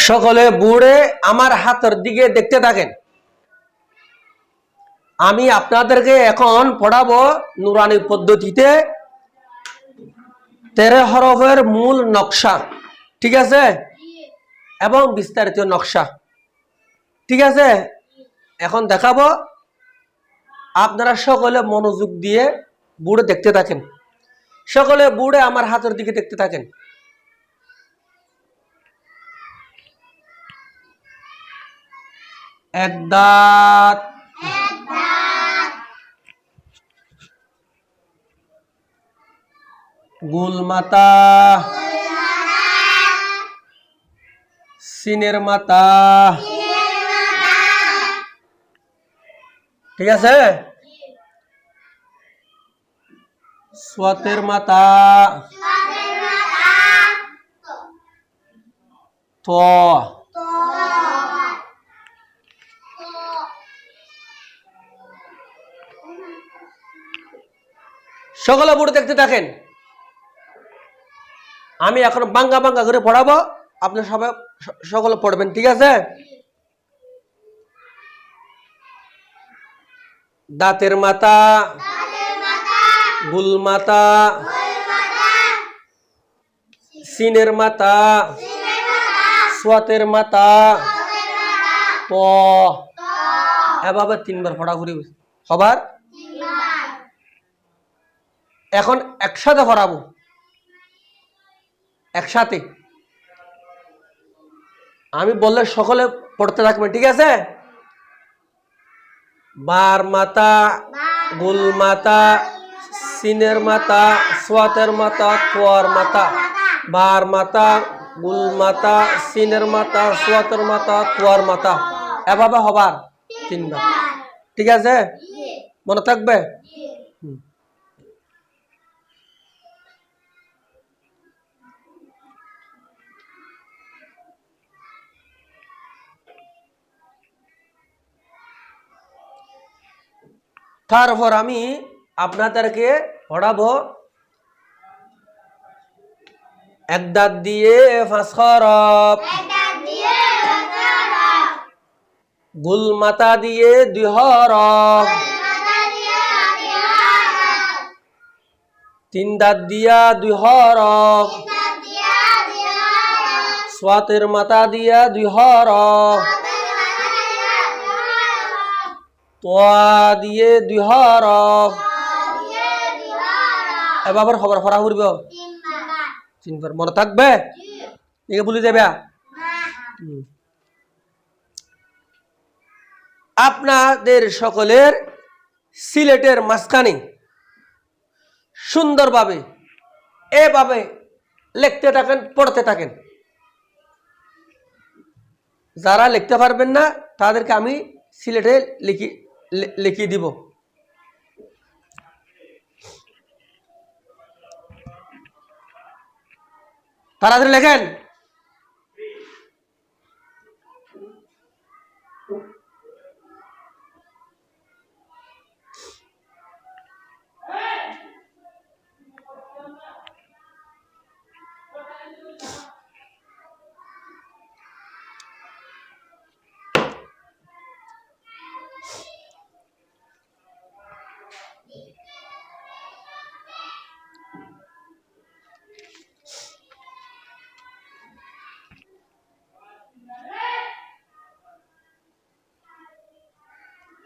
সকলে বুড়ে আমার হাতের দিকে দেখতে থাকেন। আমি আপনাদেরকে এখন পড়াবো নুরানি পদ্ধতিতে 13 হরফের মূল নকশা, ঠিক আছে, এবং বিস্তারিত নকশা, ঠিক আছে। এখন দেখাবো, আপনারা সকলে মনোযোগ দিয়ে বুড়ে দেখতে থাকেন। সকলে বুড়ে আমার হাতের দিকে দেখতে থাকেন। এক দাঁত, গোল মাথা, সিনের মাথা, ঠিক আছে, সোয়াতের মাথা, তো সকলে বুড়ে দেখতে থাকেন। আমি এখন বাঙ্গা বাঙ্গা করে পড়াবো, আপনি সবাই সকলে পড়বেন, ঠিক আছে। দাঁতের মাথা, গুল মাথা, সিনের মাথা, সোয়াতের মাথা, তো এভাবে 3 বার পড়া ঘুরি সবার। এখন একসাথে পড়াবো, একসাথে আমি বললে সকলে পড়তে থাকবেন, ঠিক আছে। বার মাথা, গুল মাথা, সিনের মাথা, সোয়াতের মাথা, তোয়ার মাথা। বার মাথা, গুল মাথা, সিনের মাথা, সোয়াতের মাথা, তোয়ার মাথা, এভাবে হবার 3 বার, ঠিক আছে, মনে থাকবে। তারপর আমি আপনাদেরকে পড়াবো এক দাঁত দিয়ে 5 হরফ, গুল মাথা দিয়ে 2 হরফ, 3 দাঁত দিয়া 2 হরফ, সোয়াতের মাথা দিয়া 2 হরফ, তোয়া দিয়ে 2 হরফ, এবার খবর ফরা করব 3 বার, মনে থাকবে, একে ভুলে যাবে। আপনাদের সকলের সিলেটের মাঝখানে সুন্দরভাবে এভাবে লিখতে থাকেন, পড়তে থাকেন। যারা লিখতে পারবেন না তাদেরকে আমি সিলেটে লিখিয়ে দিব। তাড়াতাড়ি লেখেন।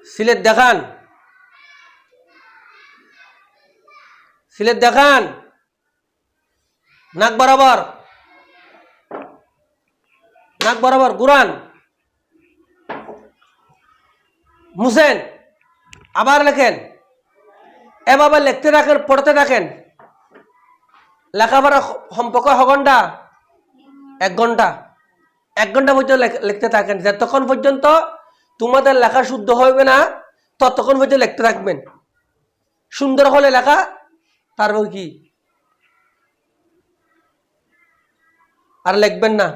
সিলেট দেখান, সিলেট দেখান, নাক বরাবর, নাক বরাবর ঘুরান, মুছেন, আবার লেখেন। এভাবে লিখতে থাকেন, পড়তে থাকেন। লেখাপড়া সম্পর্ক ঘন্টা 1 ঘন্টা, 1 ঘন্টা পর্যন্ত লিখতে থাকেন। যতক্ষণ পর্যন্ত তোমাদের লেখা শুদ্ধ হবে না ততক্ষণ পর্যন্ত লিখতে থাকবেন। সুন্দর হলে লেখা, তারপর কি আর লিখবেন না।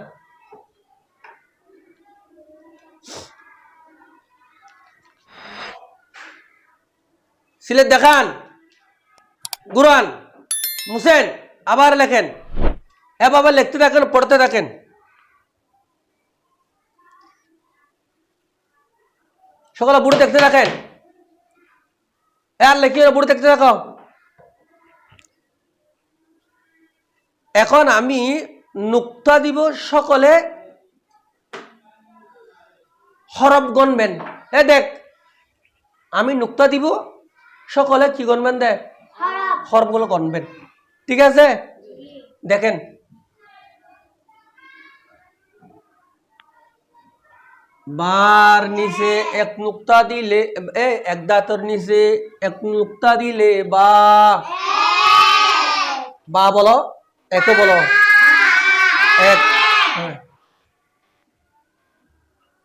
সিলেট দেখান, ঘুরান, মুছেন, আবার লেখেন। এভাবে লিখতে থাকেন, পড়তে থাকেন। সকালে বুড়ো দেখতে থাকেন, আর লেখি বুড়ো দেখতে থাকো। এখন আমি নুক্তা দিব, সকলে হরফ গণবেন। দেখ, আমি নুক্তা দিব, সকলে কি গণবেন? দেখ, হরফগুলো গণবেন। ঠিক আছে, দেখেন। বার নিচে এক নুক্তা দিলে, এক দাঁতর নিচে এক নুক্তা দিলে বা। বা বলো, এত বলো। এক,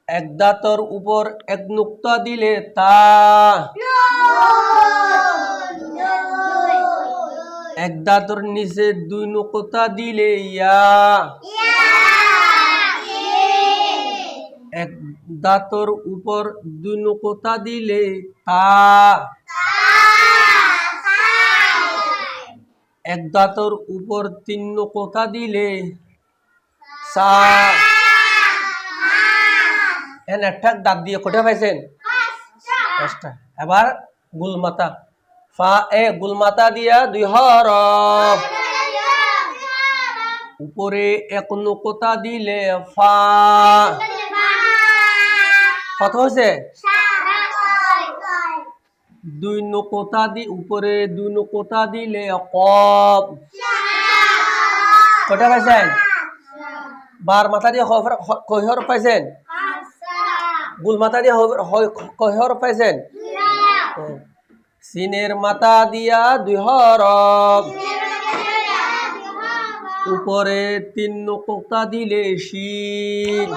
এক দাঁতর উপর এক নুক্তা দিলে তা। এক দাঁতর নিচে দুই নুক্তা দিলে ইয়া। এক দাঁতর উপর দুই নুক্তা দিলে তা। এক দাঁতর উপর তিন নুক্তা দিলে সা। একটা দাঁত দিয়ে কোটা পাইছেন? পাঁচটা। এবার গুলমাতা, ফা এ গুলমাতা দিয়া দুই হরফ। উপরে এক নুক্তা দিলে ফা। কত হয়েছে? দুই নুক্তা উপরে দুই নুক্তা দিলে কফ। কটা পাইছেন? বার মাথা দিয়ে কয় হরফ পাইছেন? গুল মাথা দিয়ে কয় হরফ পাইছেন? সিনের মাথা দিয়া দুই হরফ। উপরে তিন নুক্তা দিলে শিন।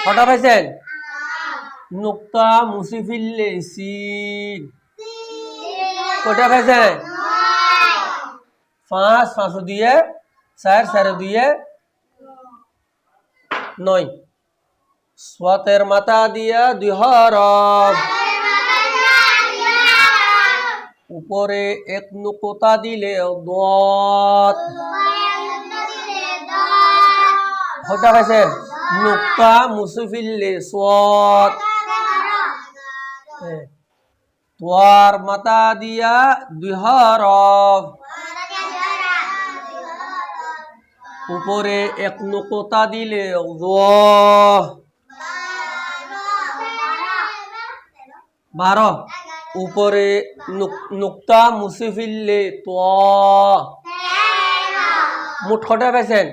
কটা পাইছেন? নুক্তা মুছি ফিরলে সিন। কটা পাইছেন? পাঁচ, পাঁচ দিয়ে চার, চার দিয়ে নয়। সাতের মাথা দিয়া দুই হরফ। উপরে এক নুক্তা দিলে দত। কটা পাইছেন? নুক্তা মুছি ফিরলে সত। তোয়ার মাথা দিয়া দুই হরফ। উপরে এক নুক্তা দিলে য। 12। উপরে নুক্তা মুছি ফিরলে ত। মোট কটা পাইছেন?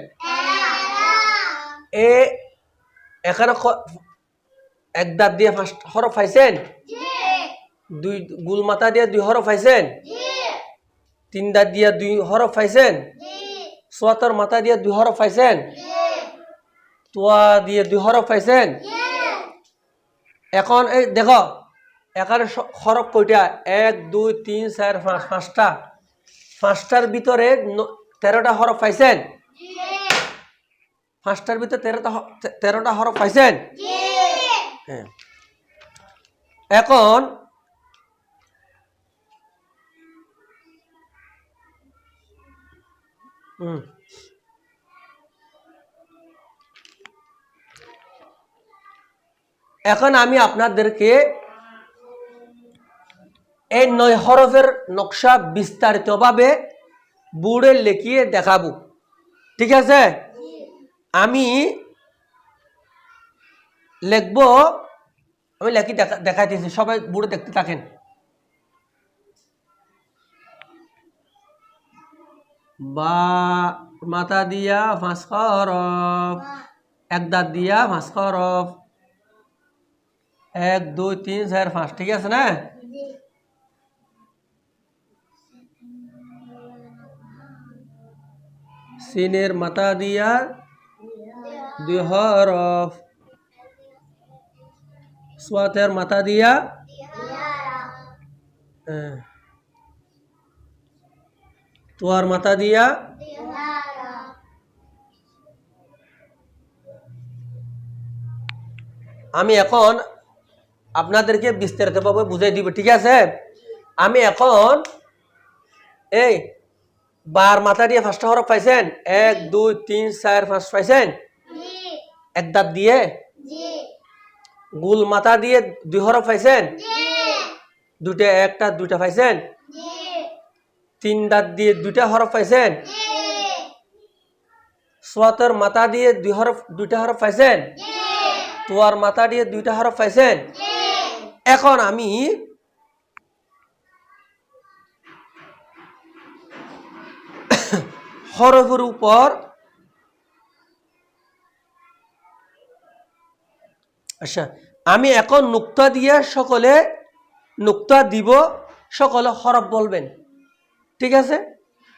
এখানে এক দাঁত দিয়ে পাঁচ হরফ পাইছেন? দুই গুল মাথা দিয়ে দুই হরফ পাইছেন? তিন দাঁত দিয়ে দুই হরফ পাইছেন? সোয়াতর মাথা দিয়ে দুই হরফ পাইছেন? তোয়া দিয়ে দুই হরফ পাইছেন? এখন এই দেখো, এখানে হরফ কয়টা? 1 2 3 4 5, পাঁচটা। পাঁচটার ভিতরে 13টা হরফ পাইছেন? পাঁচটার ভিতরে 13টা হরফ পাইছেন? এখন এখন আমি আপনাদেরকে এই 9 হরফের নকশা বিস্তারিতভাবে বোর্ডে লিখিয়ে দেখাবো। ঠিক আছে, আমি লিখবো, আমি লেখি দেখাইতেছি, সবাই বোর্ডে দেখতে থাকেন। বা মাথা দিয়া 5 হরফ, এক দাঁত দিয়া 5 হরফ, 1 2 3 4 5। ঠিক আছে না? সিনের মাথা দিয়া 2 হরফ, সোয়াতের মাথা দিয়া তোয়ার মাথা দিয়া আমি এখন আপনাদেরকে বিস্তারিতভাবে বুঝাই দিব, ঠিক আছে? আমি এখন এই বার মাথা দিয়ে 5টা হরফ পাইছেন? 1 2 3 4 5 পাইছেন? এক দাঁত দিয়ে। গুল মাথা দিয়ে 2 হরফ পাইছেন? দুইটা, একটা দুইটা পাইছেন? 3 দাঁত দিয়ে 2টা হরফ পাইছেন? সোয়াতের মাথা দিয়ে 2টা হরফ পাইছেন? তোয়ার মাথা দিয়ে 2টা হরফ পাইছেন? এখন আমি হরফের উপর আচ্ছা, আমি এখন নুক্তা দিয়ে সকলে নুক্তা দিব, সকলে হরফ বলবেন, ঠিক আছে?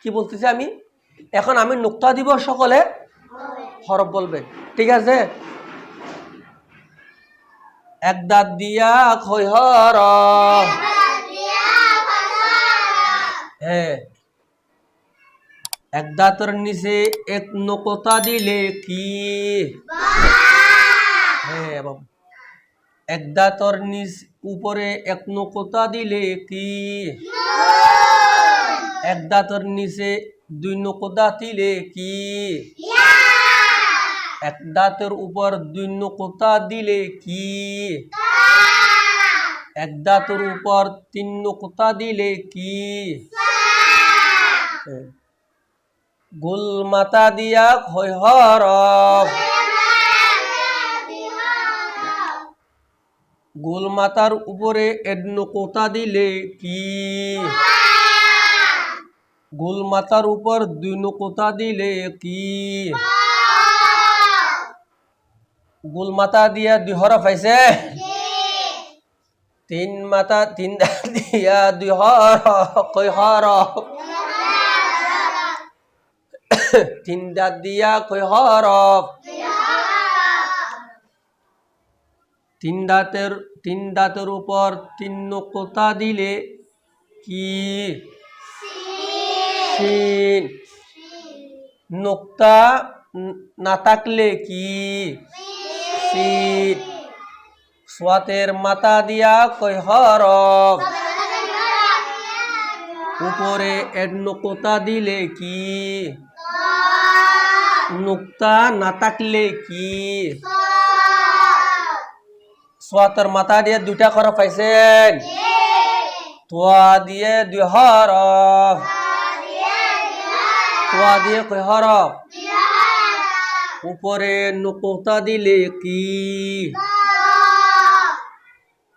কি বলতেছি আমি? এখন আমি নুক্তা দিব, সকলে হরফ বলবেন, ঠিক আছে? এক দাঁত দিয়া খই হরফ। হ্যাঁ, এক দাঁতের নিচে এক নকতা দিলে কি? হ্যাঁ বাবু। এক দাঁতর নিচ উপরে এক নকতা দিলে কি? এক দাঁতর নিচে 2 নকতা দিলে কি? এক দাঁতের উপর 2 নকতা দিলে কি? এক দাঁতের উপর 3 নকতা দিলে কি? গোল মাথা দিয়া খই হরফ। গোল মাথার উপরে 1 নকতা দিলে কি? গোল মাথার উপর 2 নকতা দিলে কি? গোল মাথা দিয়া 2 হরফ আইছে? 3 মাথা 3 দাঁত দিয়া 2 হরফ, কই হরফ? 3 দাঁত দিয়া কই হরফ? 3 দাঁতের উপর 3 নকতা দিলে কি? শিন। নোক্তা না থাকলে কি? সিন। সোয়াতের মাথা দিয়া কই হরফ? উপরে 1 নকতা দিলে কি? নোক্তা না থাকলে কি? সোয়াতের মাথা দিয়ে 2টা হরফ পাইছেন? তোয়া দিয়ে 2 হরফ। তোয়া দিয়ে কয় হরফ? উপরে নকতা দিলে কি?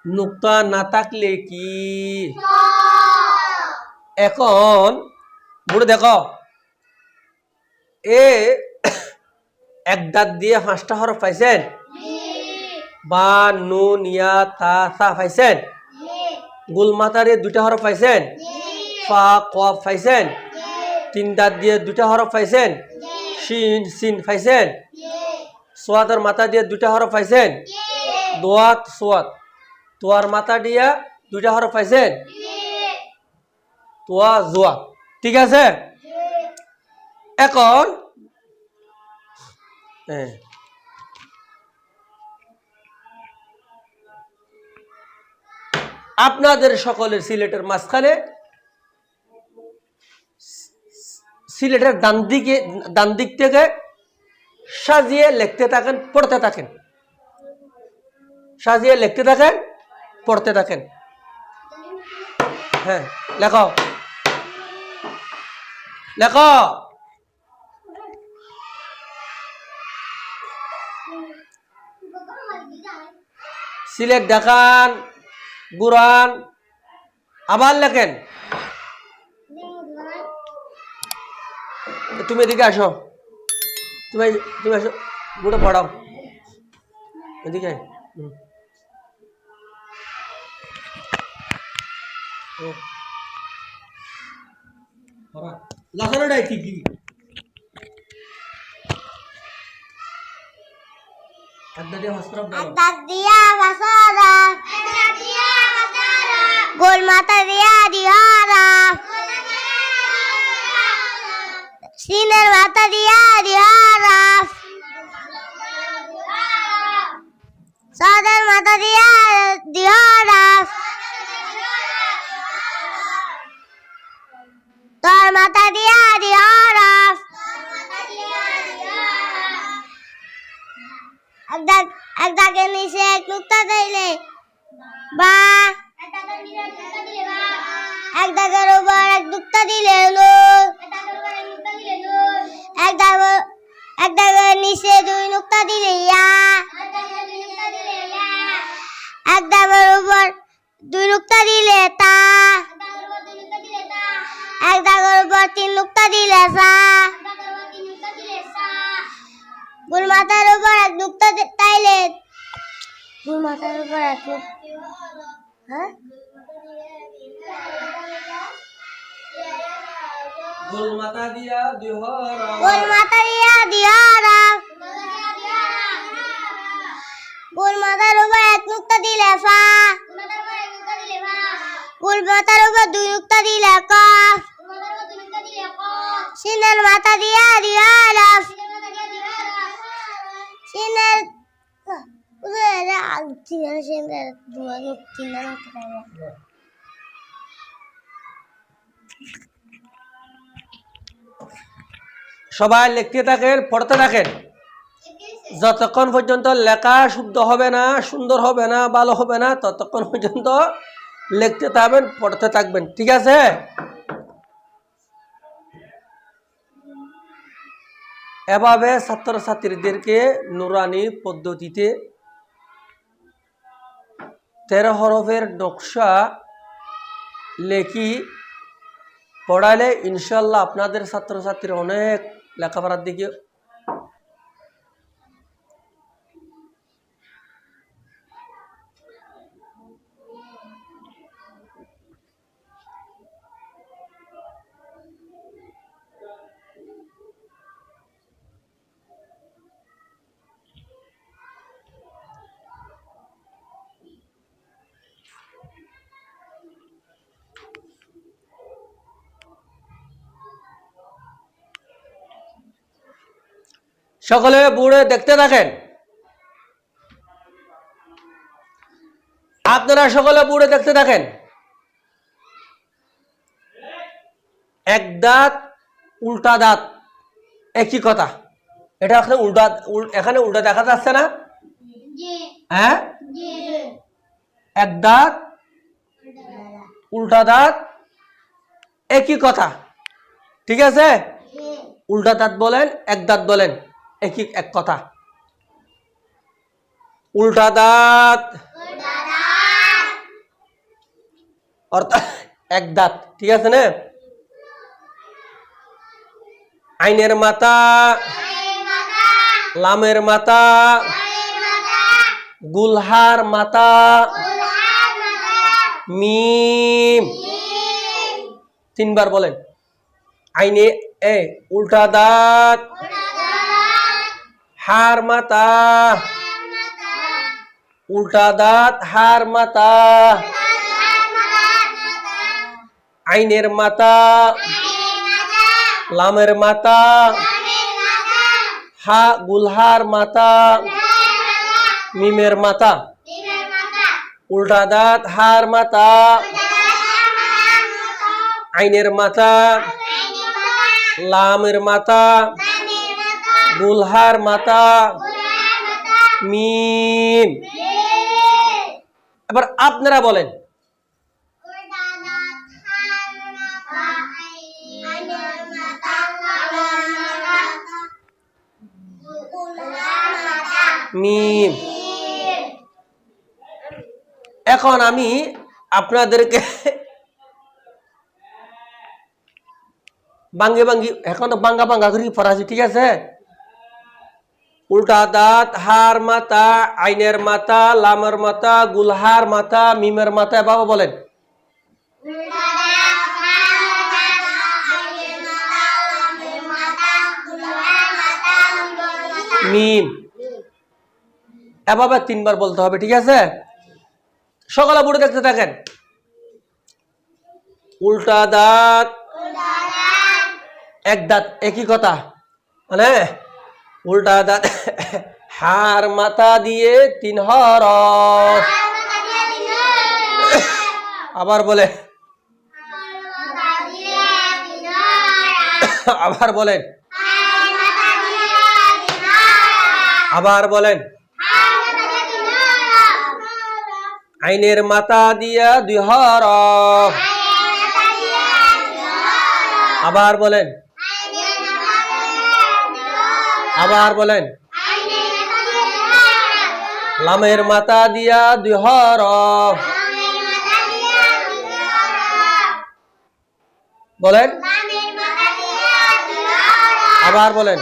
নুক্তা না থাকলে কি? এখন বুড়ো দেখো, এ এক দাঁত দিয়ে 5টা হরফ পাইছেন? বা নুন ইয়া তা সা পাইছেন? গোল মাথারে 2টা হরফ পাইছেন? ফা কফ পাইছেন? 3 দাঁত দিয়ে 2টা হরফ পাইছেন? শিন সিন পাইছেন? সোয়াতের মাথা দিয়ে 2টা হরফ পাইছেন? দোয়াত সোয়াত। তোয়ার মাথা দিয়া 2টা হরফ পাইছেন? তোয়া জোয়া, ঠিক আছে? এখন আপনাদের সকলের সিলেটের মাঝখানে, সিলেটের ডান দিক থেকে সাজিয়ে লিখতে থাকেন, পড়তে থাকেন। সাজিয়ে লিখতে থাকেন, পড়তে থাকেন। হ্যাঁ, লেখো লেখো। সিলেট দেখান, গুরান, আবার লেখেন। তুমি এদিকে আসো, তুমি আসো, গুড়ে পড়াও এদিকে। লাখানোটাই কি কি গোল মাথা দিয়া দিহারা, সিনের মাথা দিয়া দিহারা, সাদের মাথা দিয়া দিহরফ তোর মাথা দিয়া দিহরফ এক দাগের নিচে এক নুক্তা দিলে বা এক দাগের উপর এক নুক্তা দিলে নুন এক দাগের নিচে দুই নুক্তা দিলে ইয়া এক দাগের উপর দুই নুক্তা দিলে তা এক দাগের উপর তিন নুক্তা দিলে সা গুল মাথার উপর এক নুক্তা তাইলে গুল মাথার উপর এক হ্যাঁ গোল মাথা দিয়া দিহরফ গোল মাথা দিয়া দিহরফ গোল মাথার উপর এক নুক্তা দিলে ফা গোল মাথার উপর দুই নুক্তা দিলে কফ সিনের মাথা দিয়া দিহরফ সিনের সিনের সবাই লিখতে থাকেন, পড়তে থাকেন। যতক্ষণ পর্যন্ত লেখা শুদ্ধ হবে না, সুন্দর হবে না, ভালো হবে না, ততক্ষণ পর্যন্ত লিখতে থাকবেন, পড়তে থাকবেন। ঠিক আছে? এভাবে ছাত্রছাত্রীদেরকে নুরানি পদ্ধতিতে 13 হরফের নকশা লেখি পড়াইলে ইনশাল্লাহ আপনাদের ছাত্রছাত্রীরা অনেক লেখাপড়ার দিকে সকলে বুড়ে দেখতে থাকেন। আপনারা সকলে বুড়ে দেখতে থাকেন। এক দাঁত উল্টা দাঁত একই কথা। এটা এখানে উল্টা দেখা যাচ্ছে না? হ্যাঁ, এক দাঁত উল্টা দাঁত একই কথা। ঠিক আছে? উল্টা দাঁত বলেন, এক দাঁত বলেন, একই এক কথা। উল্টা দাঁত অর্থাৎ এক দাঁত। ঠিক আছে না? আইনের মাথা, লামের মাথা, গুলহার মাথা, মিম। 3 বার বলেন। আইনে উল্টা দাঁত, হার মাথা, উল্টা দাঁত, হার মাথা, আইনের মাথা, লামের মাথা, গুলহার মাথা, মিমের মাথা। উল্টা দাঁত, হার মাথা, আইনের মাথা, লামের মাথা, গুলহার মাথা, মিম। এবার আপনারা বলেন। মিম। এখন আমি আপনাদেরকে বাঙ্গি এখন তো বাঙ্গা করে পড়াচ্ছি। ঠিক আছে? উল্টা দাঁত, হার মাথা, আইনের মাথা, লামের মাথা, গুলহার মাথা, মিমের মাথা। বাবা বলেন। মিম। এভাবে 3 বার বলতে হবে। ঠিক আছে? সকালে বুড়ে দেখতে থাকেন। উল্টা দাঁত, এক দাঁত একই কথা। মানে উল্টা দাঁত, হার মাথা দিয়ে 3 হরফ। আবার বলে, আবার বলেন, আবার বলেন। আইনের মাথা দিয়া 2 হরফ। আবার বলেন, আবার বলেন। লামের মাথা দিয়া 2 হরফ। বলেন, আবার বলেন।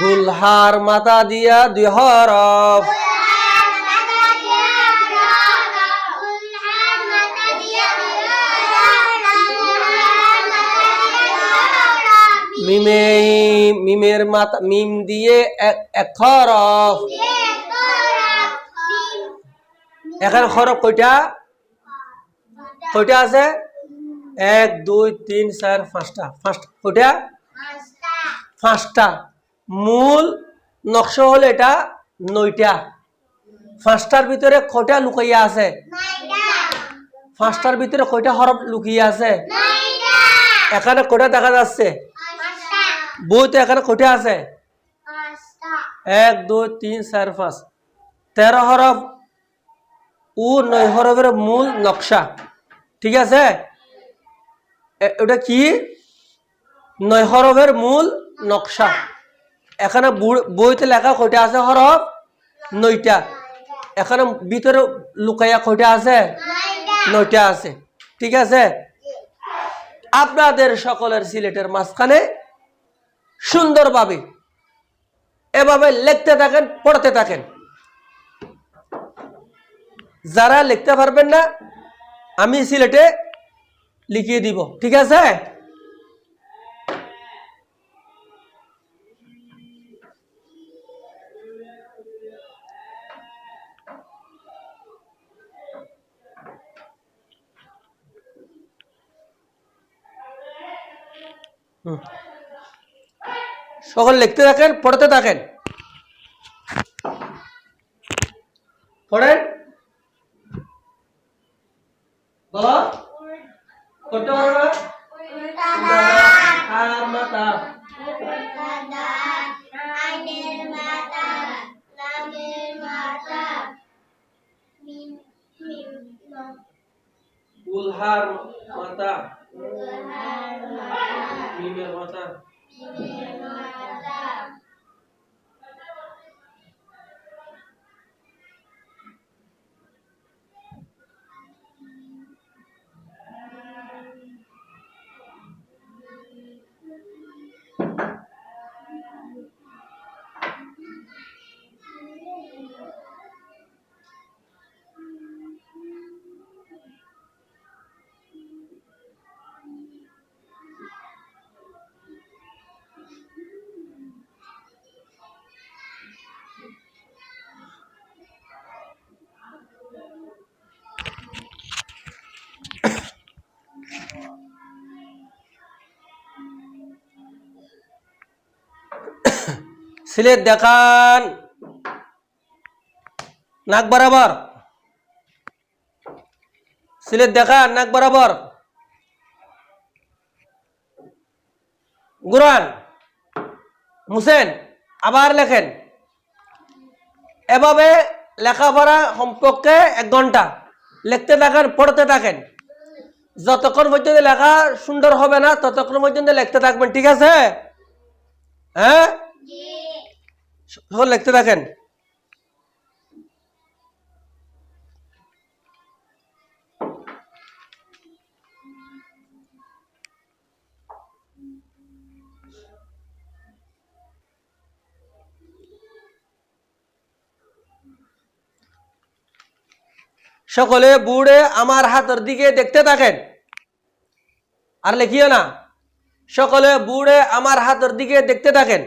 গুলহার মাথা দিয়া 2 হরফ। মিমের মাথা, মিম দিয়ে 1 হরফ। এখানে হরফ কয়টা? কয়টা আছে? 1 2 3 4 5টা। কয়টা? 5টা। মূল নকশা হলো এটা 9টা। 5টার ভিতরে কয়টা লুকাইয়া আছে? 5টার ভিতরে কয়টা হরফ লুকিয়ে আছে? এখানে কয়টা দেখা যাচ্ছে? বইতে এখানে কয়টা আছে? 1 2 3 4 5। 13 হরফ ও 9 হরফের মূল নকশা। ঠিক আছে? এটা কি? 9 হরফের মূল নকশা। এখানে বইতে লেখা কয়টা আছে হরফ? 9টা। এখানে ভিতরে লুকাইয়া কয়টা আছে? 9টা আছে। ঠিক আছে? আপনাদের সকলের সিলেটের মাঝখানে সুন্দরভাবে এভাবে লিখতে থাকেন, পড়তে থাকেন। যারা লিখতে পারবেন না আমি সিলেটে লিখিয়ে দিব। ঠিক আছে? সকল লিখতে থাকেন, পড়তে থাকেন। পড়েন বাবা। করতে পারবে? হার মাথা, গুলহার মাথা, মিমের মাথা। সিলেট দেখান, নাক বরাবর। সিলেট দেখান, নাক বরাবর। গুরান মুসেন, আবার লেখেন। এভাবে লেখাপড়া সম্পর্কে 1 ঘন্টা লিখতে থাকেন, পড়তে থাকেন। যতক্ষণ পর্যন্ত লেখা সুন্দর হবে না ততক্ষণ পর্যন্ত লিখতে থাকবেন। ঠিক আছে? হ্যাঁ, লিখতে থাকেন। সকলে বুড়ে আমার হাতের দিকে দেখতে থাকেন, আর লিখিও না। সকলে বুড়ে আমার হাতের দিকে দেখতে থাকেন।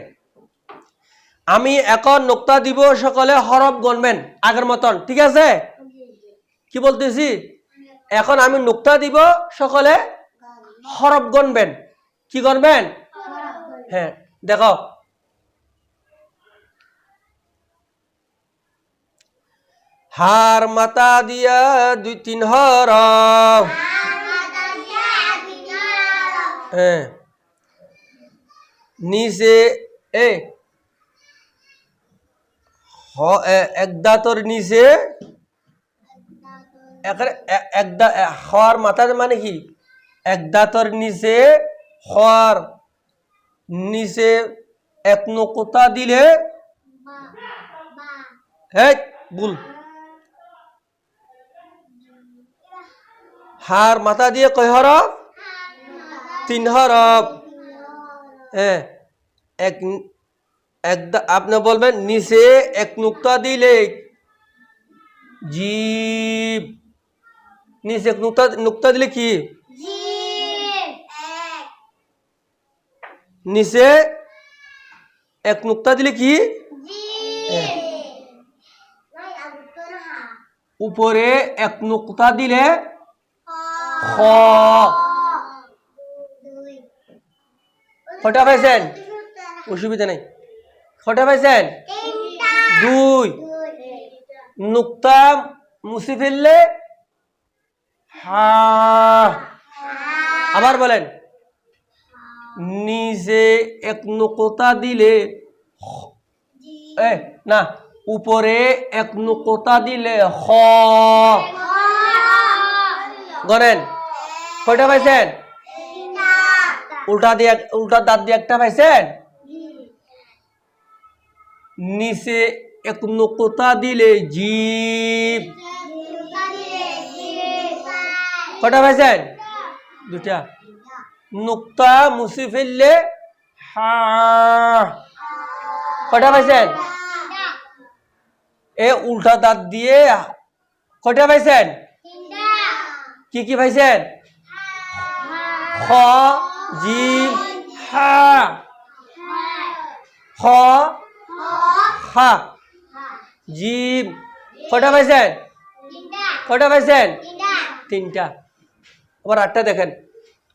আমি এখন নুক্তা দিব, সকলে হরফ গণবেন আগের মতন। ঠিক আছে? কি বলতেছি? এখন আমি নুক্তা দিব, সকলে হরফ গণবেন। কি গণবেন? হ্যাঁ, দেখো হার মাথা দিয়া 2-3 হরফ হ্যাঁ নিচে এক দাঁতর নিচে হর মাথা মানে কি এক দাঁতর নিচে হর নিচে এক নকুতা দিলে হ্যাঁ ভুল হার মাথা দিয়ে কয় হরফ 3 হরফ হ্যাঁ আপনি বলবেন নিচে এক নুক্তা দিলে জীব নিচে এক নুক্তা দিলে কি নিচে এক নুক্তা দিলে কি উপরে এক নুক্তা দিলে খ কটা পাইছেন অসুবিধা নাই কটা পাইছেন 2 নুক্তা মুছে ফেললে হা আবার বলেন নিচে এক নুক্তা দিলে না উপরে এক নুক্তা দিলে খ গনেন কয়টা পাইছেন উল্টা দাঁত দিয়ে একটা পাইছেন নিচে এক নুক্তা দিলে জীব কয়টা পাইছেন 2টা নুক্তা মুছে ফেললে হা কয়টা পাইছেন উল্টা দাঁত দিয়ে কয়টা পাইছেন কি পাইছেন খ জিম হা খ হা জিম কয়টা পাইছেন 3টা আবার 8টা দেখেন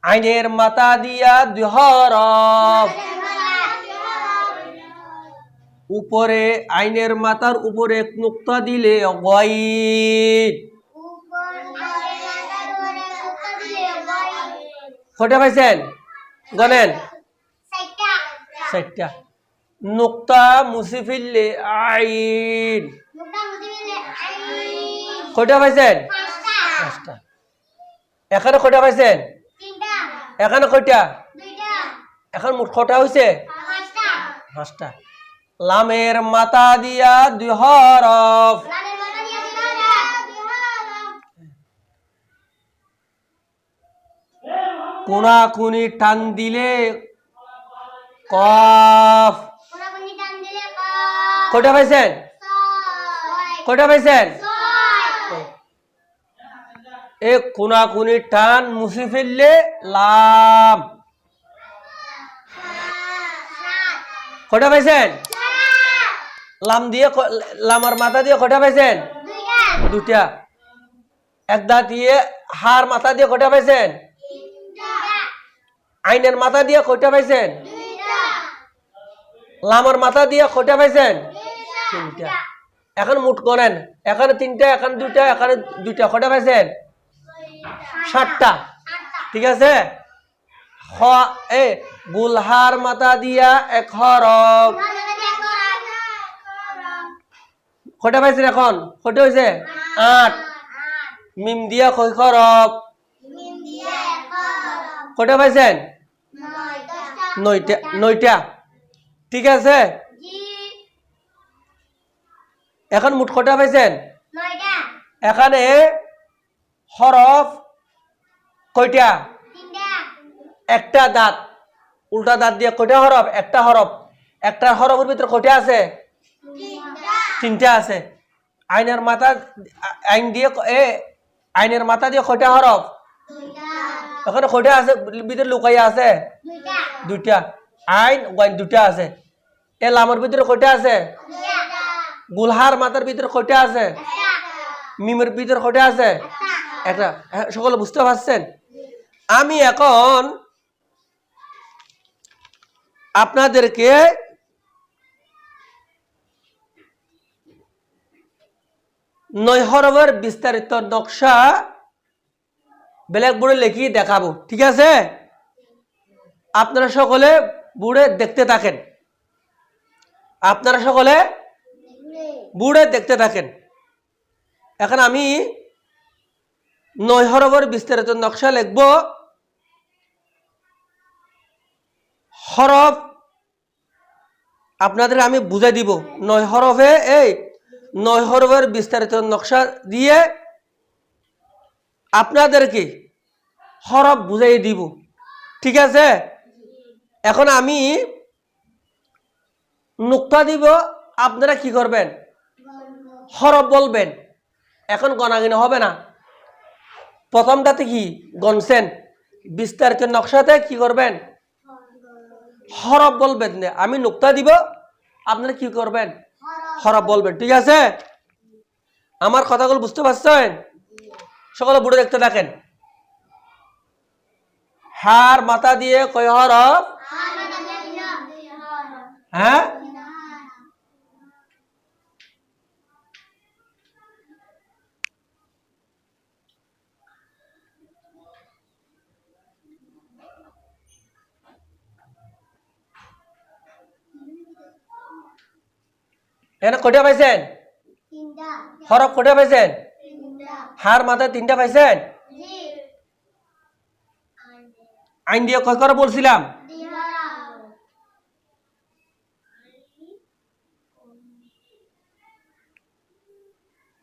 আইনের মাথা দিয়া 2 হরফ উপরে আইনের মাথার উপরে এক নুক্তা দিলে গায়ব কয়টা পাইছেন গনেন 4টা নুক্তা মুছে ফেললে আইন কয়টা পাইছেন 5টা এখানে কয়টা পাইছেন এখানে কয়টা এখন মোট কয়টা হয়েছে 5টা লামের মাথা দিয়া 2 হরফ কোনাকুনি টান দিলে কফ কয়টা পাইছেন কোনাকুনি টান মুছে ফেললে লাম কয়টা পাইছেন লামার মাথা দিয়ে কয়টা পাইছেন 2টা এক দাঁত দিয়ে হার মাথা দিয়ে কয়টা পাইছেন আইনের মাথা দিয়ে কয়টা পাইছেন লামার মাথা দিয়ে কয়টা পাইছেন 3টা এখন মোট করেন এখানে 3টা এখানে 2টা এখানে 2টা কয়টা পাইছেন 7টা ঠিক আছে গুলহার মাথা দিয়া 1 হরফ কয়টা পাইছেন এখন কয়টা হয়েছে 8 মিম দিয়া কয় হরফ কয়টা পাইছেন 9টা ঠিক আছে এখন মোট কয়টা পাইছেন 9টা এখানে হরফ কয়টা 3টা একটা দাঁত উল্টা দাঁত দিয়ে কয়টা হরফ একটা হরফের ভিতরে কয়টা আছে 3টা আছে আইনের মাথা দিয়ে কয়টা হরফ 2টা এখানে কয়টা আছে ভিতরে লুকাইয়া আছে 2টা আইন ওয়াইন 2টা আছে লামের ভিতরে কয়টা আছে গুলহার মাথার ভিতরে কয়টা আছে মিমের ভিতরে কয়টা আছে একটা সকলে বুঝতে পারছেন আমি এখন আপনাদেরকে 9 হরফের বিস্তারিত নকশা ব্ল্যাকবোর্ডে লিখে দেখাবো, ঠিক আছে? আপনারা সকলে বোর্ডে দেখতে থাকেন, আপনারা সকলে বোর্ডে দেখতে থাকেন। এখন আমি 9 হরফের বিস্তারিত নকশা লিখব। হরফ আপনাদের আমি বুঝাই দিব। 9 হরফে 9 হরফের বিস্তারিত নকশা দিয়ে আপনাদেরকে হরফ বুঝাই দিব, ঠিক আছে? এখন আমি নুক্তা দিব, আপনারা কি করবেন? হরফ বলবেন। এখন গণাগিনা হবে না। প্রথমটাতে কি গনছেন, বিস্তারিত নকশাতে কি করবেন? হরফ বলবেন। আমি নুক্তা দিব, আপনারা কি করবেন? হরফ বলবেন, ঠিক আছে? আমার কথাগুলো বুঝতে পারছেন? সকলে বুড়ো দেখতে থাকেন। হার মাথা দিয়ে কয় হরফ? হ্যাঁ, এখানে কয়টা পাইছেন? হরফ কয়টা পাইছেন? হার মাথা 3টা পাইছেন? আইন দিয়ে কয় করে বলছিলাম?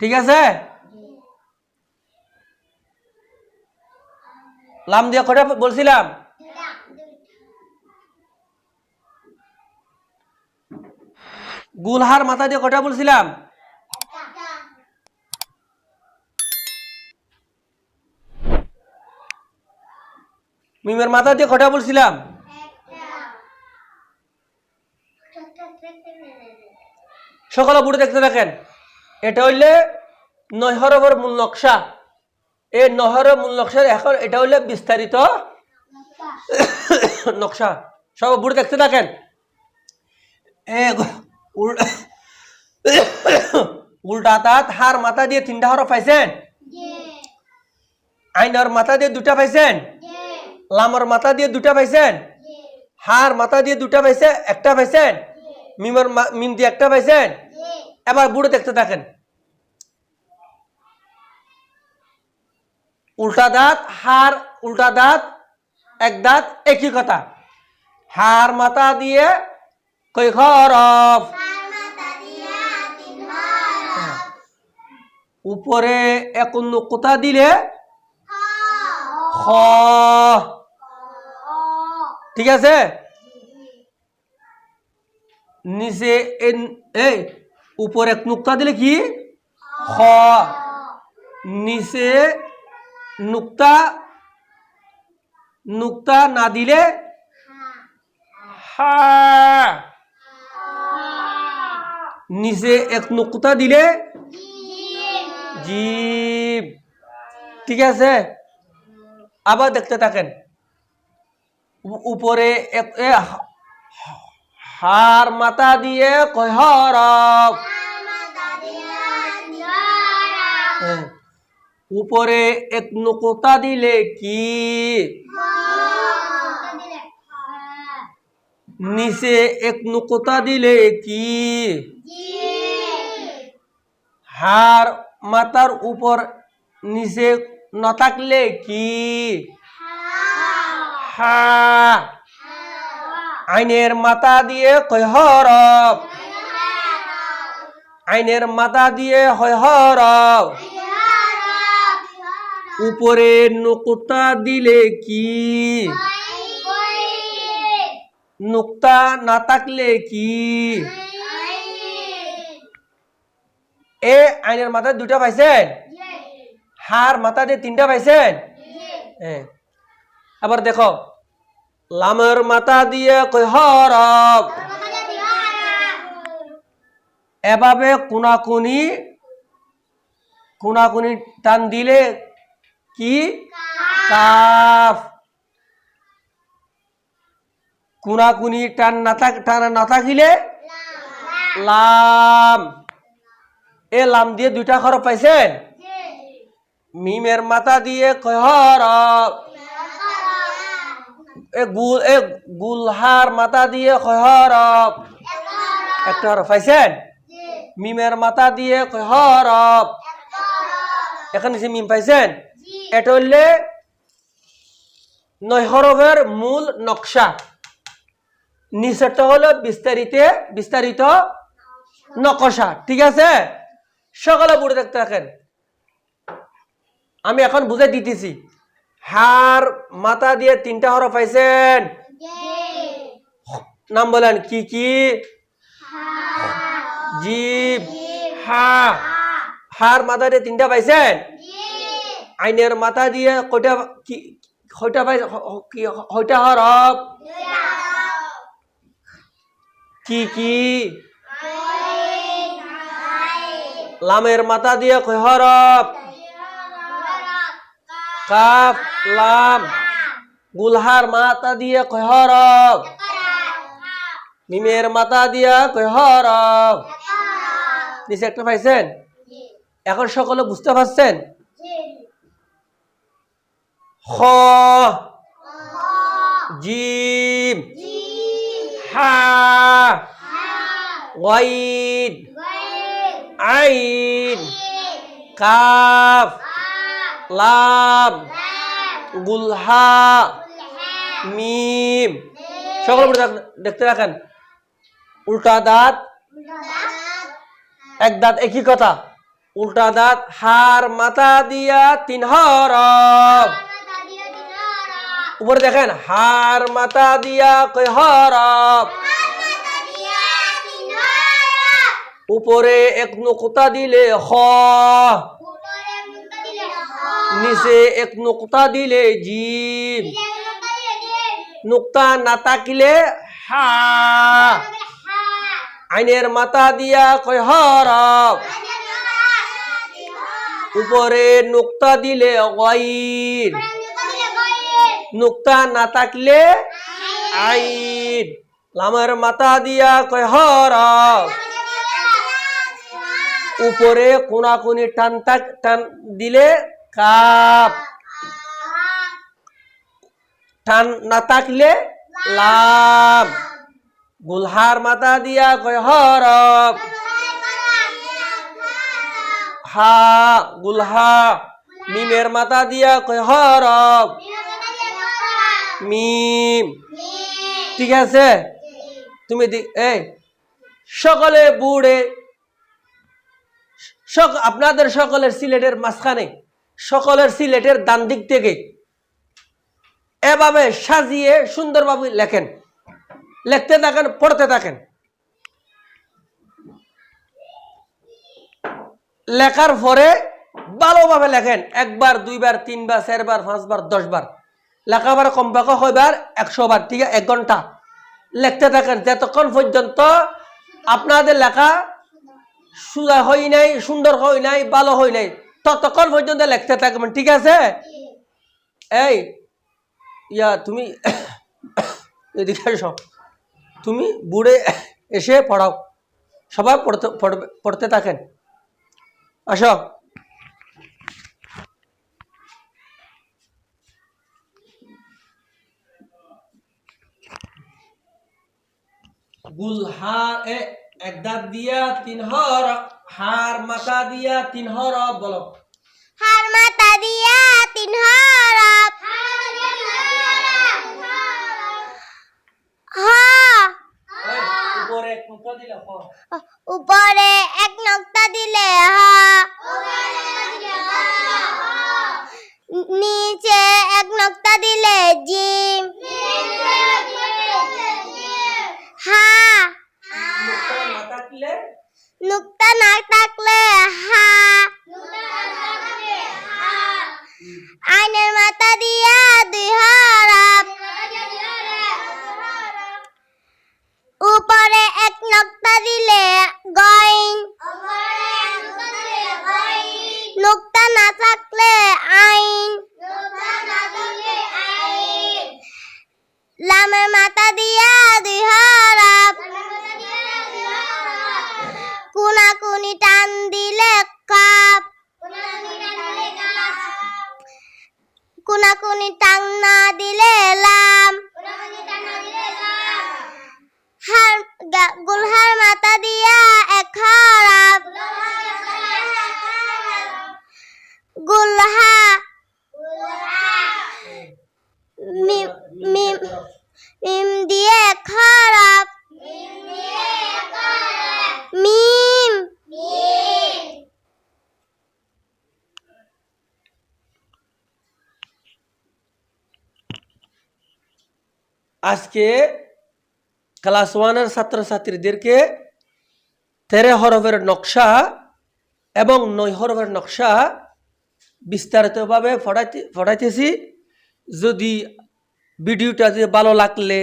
ঠিক আছে? লাম দিয়ে কয়টা বলছিলাম? গুলহার মাথা দিয়ে কয়টা বলছিলাম? মিমের মাথা দিয়ে কয়টা বলছিলাম? সকলে বুড়ে দেখতে থাকেন। এটা হইলে 9 হরফের মূল নকশা। এই 9 হরফের মূল নকশার এখন এটা হইলে বিস্তারিত নকশা। সব বুড়ে দেখতে থাকেন। উল্টা তাত হার মাথা দিয়ে 3টা হরফ পাইছেন? আইনের মাথা দিয়ে 2টা পাইছেন? লামর মাথা দিয়ে 2টা পাইছেন? হার মাথা দিয়ে 2টা পাইছে, একটা পাইছেন? মিম দিয়ে একটা পাইছেন? এবার বুড়ো দেখতে থাকেন। উল্টা দাঁত হার, উল্টা দাঁত এক দাঁত একই কথা। হার মাথা দিয়ে কয় হরফ? উপরে এক কোথা দিলে খ, ঠিক আছে? নিচে এই উপরে এক নুক্তা দিলে কি খ, নিচে নুক্তা, নুক্তা না দিলে হা, নিচে এক নুক্তা দিলে জিম, ঠিক আছে? আবার দেখতে থাকেন। উপরে হার মাথা দিয়ে কয় হরফ? উপরে এক নুকতা দিলে কি? নিচে এক নুকতা দিলে কি? হার মাথার উপর নিচে না থাকলে কি? হা। আইনের মাথা দিয়ে কয় হরফ? আইনের মাথা দিয়ে হয় হরফ। উপরে নুকতা দিলে কি? নুকতা না থাকলে কি? এ আইনের মাথা 2টা পাইছেন? হার মাথা দিয়ে 3টা পাইছেন? আবার দেখো, লামের মাথা দিয়ে কয় হরফ? এভাবে কোনাকুনি, কোনাকুনি টান দিলে কি? কাফ। কোনাকুনি টানা না থাকিলে লাম। এ লাম দিয়ে দুইটা হরফ পাইছেন মিমের মাথা দিয়ে কয় হরফ এ গুলহার মাথা দিয়ে কয় হরফ একটা হরফ পাইছেন মিমের মাথা দিয়ে কয় হরফ এখানে যে মিম পাইছেন এটা হইলে 9 হরফের মূল নকশা নিচেরটা হলো বিস্তারিত নকশা ঠিক আছে সকলে পড়ে দেখতে থাকেন আমি এখন বুঝাই দিতেছি হার মাথা দিয়ে 3টা হরফ পাইছেন নাম বলেন কি জিব হা হার মাথা দিয়ে 3টা পাইছেন আইনের মাথা দিয়ে কয়টা হরফ কি লামের মাথা দিয়ে কয় হরফ কাফ লাম গুলহার মাথা দিয়ে কয় হরফ মিমের মাথা দিয়া কয় হরফ নিচে একটা পাইছেন এখন সকলে বুঝতে পারছেন খ জিম হা গাইন আইন কাফ লাম গুলহা মিম সকলে দেখতে রাখেন উল্টা দাঁত এক দাঁত একই কথা উল্টা দাঁত হার মাথা দিয়া 3 হরফ উপরে দেখেন হার মাথা দিয়া কয় হরফ উপরে এক নুকতা দিলে খ নিচে এক নুকতা দিলে জিম নুকতা না তাকিলে হা আইনের মাথা দিয়া কয় হরফ উপরে নুকতা দিলে গাইন নুকতা না থাকলে আইন লামের মাথা দিয়া কয় হরফ উপরে কোনাকুনি টান দিলে কাপ টান না থাকলে লাম গুলহার মাথা দিয়া কয় হরফ হা গুলহা মিমের মাথা দিয়া কয় হরফ মিম ঠিক আছে তুমি এই সকলে বুড়ে আপনাদের সকলের সিলেটের মাঝখানে সকলের সিলেটের ডান দিক থেকে এভাবে সাজিয়ে সুন্দরভাবে লেখেন লিখতে থাকেন পড়তে থাকেন লেখার পরে ভালোভাবে লেখেন 1 বার 2 বার 3 বার 4 বার 5 বার 10 বার লেখাবার কমপক্ষে কয়বার 100 বার ঠিক আছে 1 ঘন্টা লিখতে থাকেন যতক্ষণ পর্যন্ত আপনাদের লেখা সুন্দর হয় নাই সুন্দর হয় নাই ভালো হয় নাই ততক্ষণ পর্যন্ত লিখতে থাকবেন ঠিক আছে এই তুমি এদিকে এসো তুমি বুড়ে এসে পড়াও সবাই পড়তে থাকেন আসো গুলহার এক দাঁত দিয়া 3 হরফ হার মাথা দিয়া 3 হরফ বলো হার মাথা দিয়া 3 হরফ উপরে এক নুকতা দিলে হ উপরে এক নুকতা দিলে হ নিচে এক নুকতা দিলে জিম হা নুকতা না থাকলে হা আইনের মাথা দিয়া 2 হরফ উপরে এক নুকতা দিলে গাইন নুকতা না থাকলে আইন লামের মাথা দিয়া 2 হরফ কোনাকুনি টান দিলে কুনাকুনি টাং না দিলে লাম গুলহার মাথা দিয়া এক খারাপ গুলহা মিম দিয়ে খারাপ মিম আজকে ক্লাস 1-এর ছাত্রছাত্রীদেরকে 13 হরফের নকশা এবং 9 হরফের নকশা বিস্তারিতভাবে পড়াইতেছি। যদি ভিডিওটা ভালো লাগলে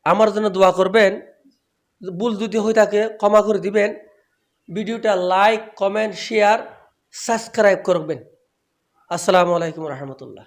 আমার জন্য দোয়া করবেন, ভুল যদি হয়ে থাকে ক্ষমা করে দিবেন। ভিডিওটা লাইক, কমেন্ট, শেয়ার, সাবস্ক্রাইব করবেন। আসসালামু আলাইকুম রহমতুল্লাহ।